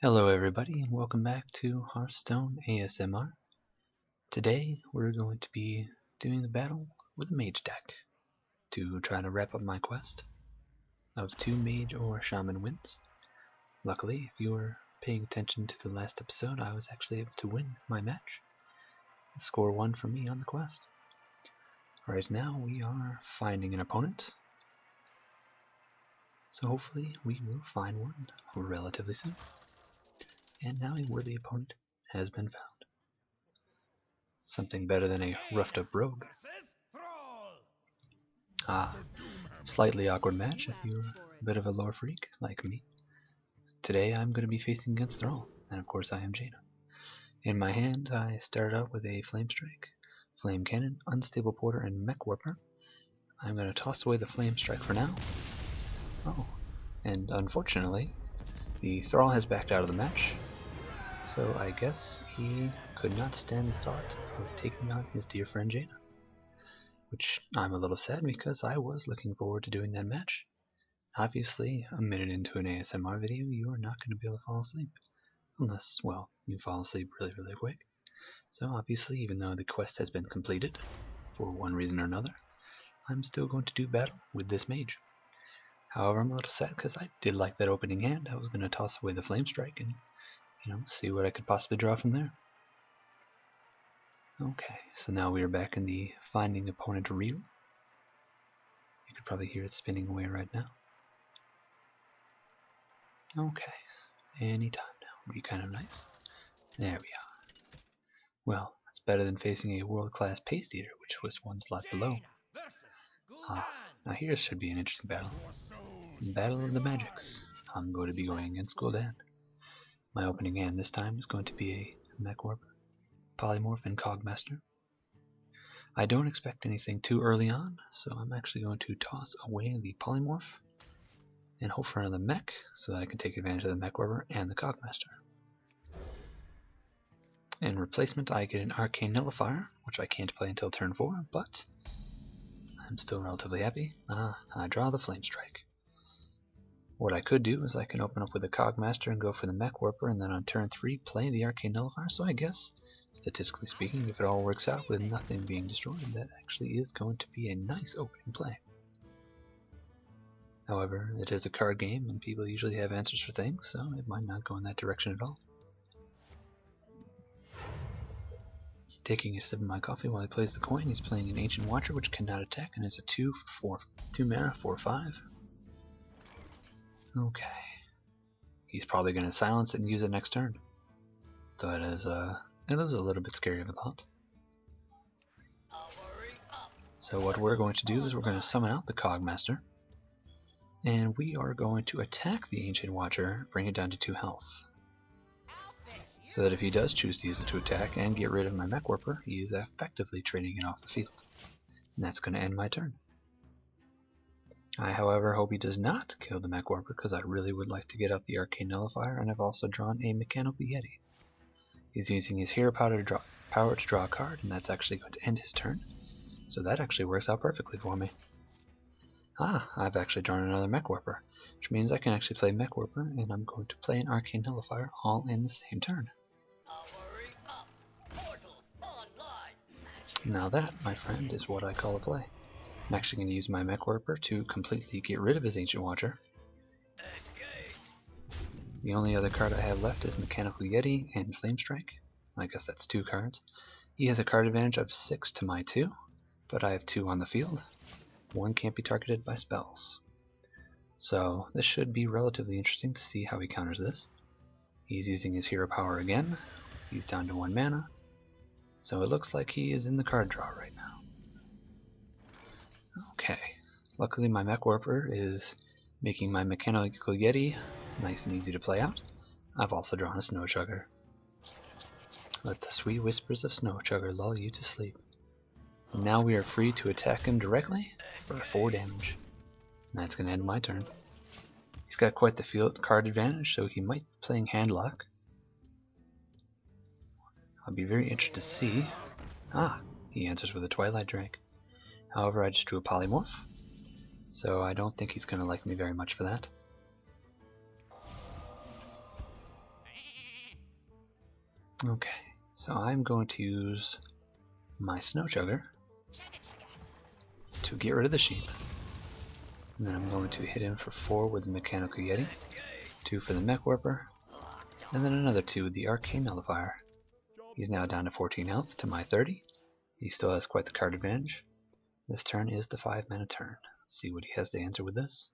Hello everybody and welcome back to Hearthstone ASMR. Today we're going to be doing the battle with a Mage deck to try to wrap up my quest of 2 Mage or Shaman wins. Luckily, if you were paying attention to the last episode, I was actually able to win my match. Score 1 for me on the quest. Right now we are finding an opponent. So hopefully we will find one relatively soon. And now a worthy opponent has been found. Something better than a roughed up rogue. Slightly awkward match if you're a bit of a lore freak like me. Today I'm going to be facing against Thrall, and of course I am Jaina. In my hand I started out with a Flame Strike, Flame Cannon, Unstable Porter, and Mech Warper. I'm going to toss away the Flame Strike for now. Oh, and unfortunately the Thrall has backed out of the match, so I guess he could not stand the thought of taking on his dear friend Jaina. Which I'm a little sad because I was looking forward to doing that match. Obviously, a minute into an ASMR video, you are not going to be able to fall asleep. Unless, well, you fall asleep really quick. So obviously, even though the quest has been completed, for one reason or another, I'm still going to do battle with this mage. However, I'm a little sad because I did like that opening hand. I was going to toss away the Flame Strike and, see what I could possibly draw from there. Okay, so now we are back in the finding opponent reel. You could probably hear it spinning away right now. Okay, anytime now would be kind of nice. There we are. Well, that's better than facing a world-class Paste Eater, which was one slot below. Now here should be an interesting battle. Battle of the Magics. I'm going to be going against Gul'dan. My opening hand this time is going to be a Mech Warper, Polymorph, and Cogmaster. I don't expect anything too early on, so I'm actually going to toss away the Polymorph and hope for another Mech so that I can take advantage of the Mech Warper and the Cogmaster. In replacement, I get an Arcane Nullifier, which I can't play until turn 4, but I'm still relatively happy. I draw the Flame Strike. What I could do is I can open up with the Cogmaster and go for the Mech Warper, and then on turn 3 play the Arcane Nullifier, so I guess, statistically speaking, if it all works out with nothing being destroyed, that actually is going to be a nice opening play. However, it is a card game, and people usually have answers for things, so it might not go in that direction at all. Taking a sip of my coffee while he plays the coin, he's playing an Ancient Watcher, which cannot attack, and it's a 2 mana, 4/5. Okay. He's probably going to silence it and use it next turn. Though it is a little bit scary of a thought. So what we're going to do is we're going to summon out the Cogmaster, and we are going to attack the Ancient Watcher, bring it down to 2 health. So that if he does choose to use it to attack and get rid of my Mech Warper, he is effectively trading it off the field. And that's going to end my turn. I, however, hope he does not kill the Mech Warper because I really would like to get out the Arcane Nullifier, and I've also drawn a Mechanical Yeti. He's using his Hero Power to draw a card, and that's actually going to end his turn. So that actually works out perfectly for me. I've actually drawn another Mech Warper, which means I can actually play Mech Warper, and I'm going to play an Arcane Nullifier all in the same turn. Now that, my friend, is what I call a play. I'm actually going to use my Mech Warper to completely get rid of his Ancient Watcher. The only other card I have left is Mechanical Yeti and Flame Strike. I guess that's 2 cards. He has a card advantage of 6 to my 2, but I have 2 on the field. 1 can't be targeted by spells. So this should be relatively interesting to see how he counters this. He's using his Hero Power again. He's down to 1 mana. So it looks like he is in the card draw right now. Okay, luckily my Mech Warper is making my Mechanical Yeti nice and easy to play out. I've also drawn a Snow Chugger. Let the sweet whispers of Snow Chugger lull you to sleep. And now we are free to attack him directly for 4 damage. And that's going to end my turn. He's got quite the field card advantage, so he might be playing Handlock. I'll be very interested to see. He answers with a Twilight Drake. However, I just drew a Polymorph, so I don't think he's going to like me very much for that. Okay, so I'm going to use my Snow Chugger to get rid of the sheep. And then I'm going to hit him for 4 with the Mechanical Yeti, 2 for the Mech Warper, and then another 2 with the Arcane Nullifier. He's now down to 14 health to my 30. He still has quite the card advantage. This turn is the 5-mana turn. Let's see what he has to answer with this.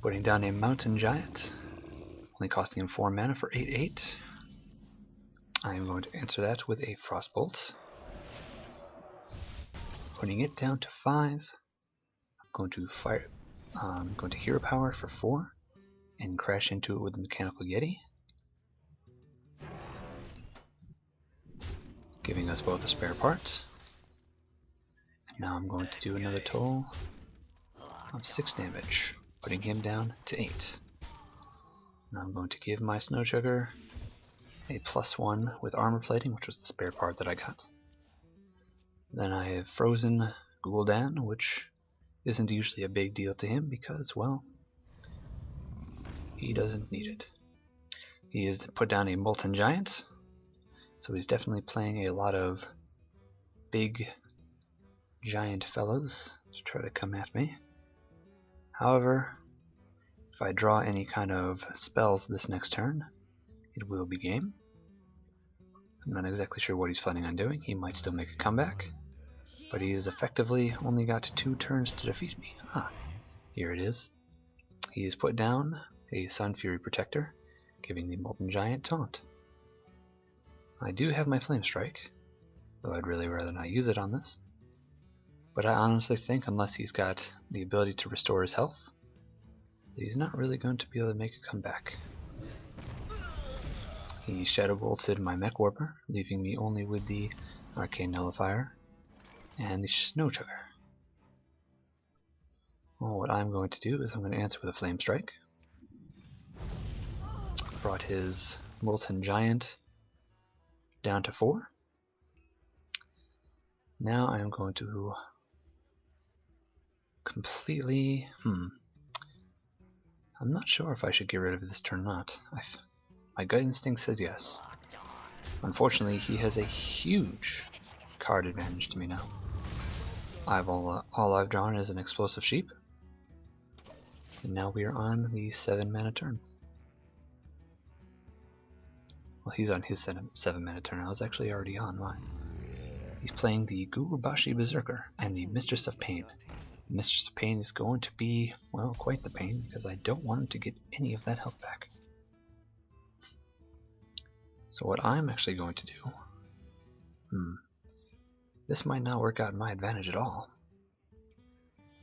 Putting down a Mountain Giant, only costing him 4 mana for 8/8. I am going to answer that with a Frostbolt. Putting it down to 5. I'm going to Hero Power for 4 and crash into it with the Mechanical Yeti, giving us both a spare part. And now I'm going to do another toll of 6 damage, putting him down to 8. Now I'm going to give my Snow Chugger a +1 with armor plating, which was the spare part that I got. Then I have frozen Gul'dan, which isn't usually a big deal to him because, well, he doesn't need it. He has put down a Molten Giant, so he's definitely playing a lot of big giant fellas to try to come at me. However, if I draw any kind of spells this next turn, it will be game. I'm not exactly sure what he's planning on doing. He might still make a comeback, but he has effectively only got 2 turns to defeat me. Ah, here it is. He has put down a Sun Fury Protector, giving the Molten Giant taunt. I do have my Flame Strike, though I'd really rather not use it on this. But I honestly think unless he's got the ability to restore his health, he's not really going to be able to make a comeback. He Shadow Bolted my Mech Warper, leaving me only with the Arcane Nullifier and the Snow Chugger. Well, what I'm going to do is I'm going to answer with a Flame Strike. Brought his Molten Giant down to 4. Now I'm going to completely... I'm not sure if I should get rid of this turn or not. My gut instinct says yes. Unfortunately, he has a huge card advantage to me now. All I've drawn is an Explosive Sheep, and now we are on the 7-mana turn. Well, he's on his 7-mana turn. I was actually already on mine. He's playing the Gurubashi Berserker and the Mistress of Pain. Mistress of Pain is going to be, well, quite the pain, because I don't want him to get any of that health back. So what I'm actually going to do... This might not work out in my advantage at all.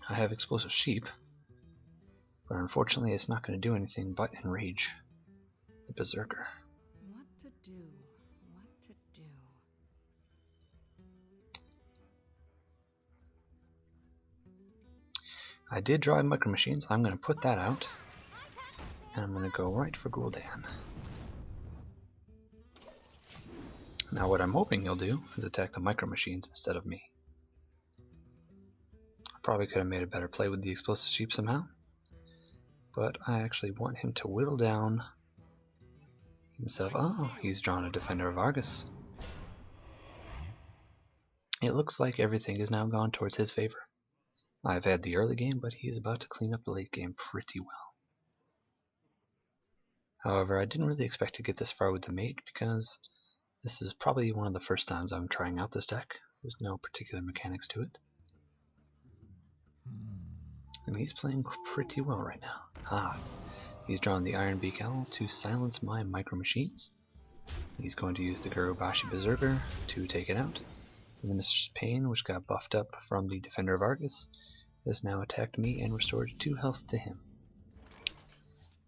I have Explosive Sheep, but unfortunately it's not going to do anything but enrage the Berserker. What to do? What to do? I did draw Micro Machines. I'm going to put that out, and I'm going to go right for Gul'dan. Now what I'm hoping he'll do is attack the Micro Machines instead of me. I probably could have made a better play with the Explosive Sheep somehow, but I actually want him to whittle down himself. Oh, he's drawn a Defender of Argus. It looks like everything is now gone towards his favor. I've had the early game, but he's about to clean up the late game pretty well. However, I didn't really expect to get this far with the Mage because this is probably one of the first times I'm trying out this deck. There's no particular mechanics to it. And he's playing pretty well right now. He's drawn the Iron Beak Owl to silence my Micro Machines. He's going to use the Gurubashi Berserker to take it out. And the Mistress Pain, which got buffed up from the Defender of Argus, has now attacked me and restored 2 health to him.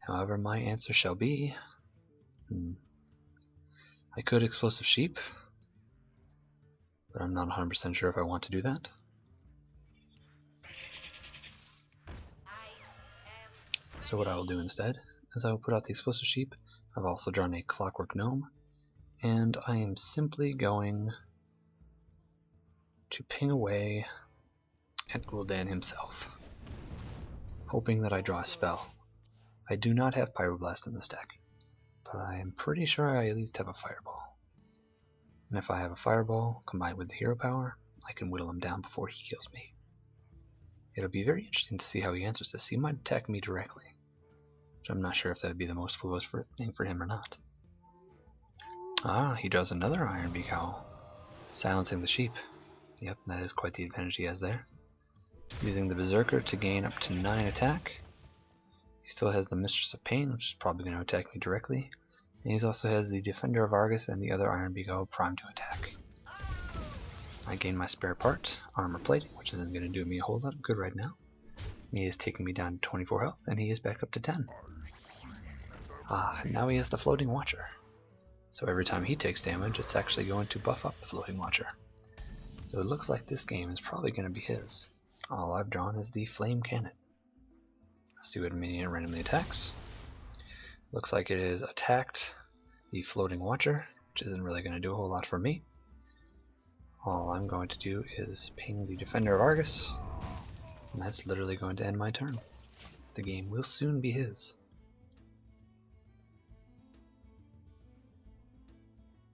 However, my answer shall be... I could Explosive Sheep, but I'm not 100% sure if I want to do that. So what I will do instead is I will put out the Explosive Sheep. I've also drawn a Clockwork Gnome, and I am simply going to ping away at Gul'dan himself, hoping that I draw a spell. I do not have Pyroblast in this deck, but I am pretty sure I at least have a fireball. And if I have a fireball combined with the hero power, I can whittle him down before he kills me. It'll be very interesting to see how he answers this. He might attack me directly, which I'm not sure if that would be the most foolish thing for him or not. Ah, he draws another Iron Beak Owl, silencing the sheep. Yep, that is quite the advantage he has there. Using the Berserker to gain up to 9 attack. He still has the Mistress of Pain, which is probably going to attack me directly. And he also has the Defender of Argus and the other Iron Beak Owl primed to attack. I gain my spare part, Armor Plating, which isn't going to do me a whole lot of good right now. He is taking me down to 24 health, and he is back up to 10. Ah, now he has the Floating Watcher. So every time he takes damage, it's actually going to buff up the Floating Watcher. So it looks like this game is probably going to be his. All I've drawn is the Flame Cannon. Let's see what minion randomly attacks. Looks like it is attacked the Floating Watcher, which isn't really going to do a whole lot for me. All I'm going to do is ping the Defender of Argus, and that's literally going to end my turn. The game will soon be his.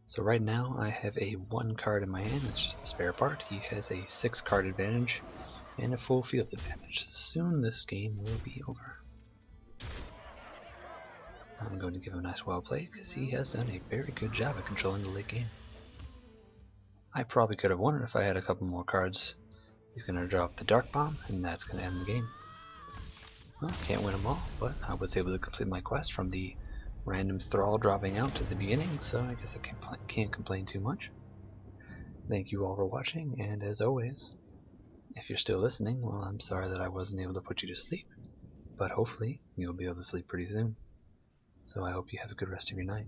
So right now I have a 1 card in my hand, it's just a spare part. He has a 6 card advantage and a full field advantage. Soon this game will be over. I'm going to give him a nice wild play because he has done a very good job at controlling the late game. I probably could have won it if I had a couple more cards. He's going to drop the Dark Bomb, and that's going to end the game. Well, can't win them all, but I was able to complete my quest from the random thrall dropping out at the beginning, so I guess I can't complain too much. Thank you all for watching, and as always, if you're still listening, well, I'm sorry that I wasn't able to put you to sleep, but hopefully you'll be able to sleep pretty soon. So I hope you have a good rest of your night.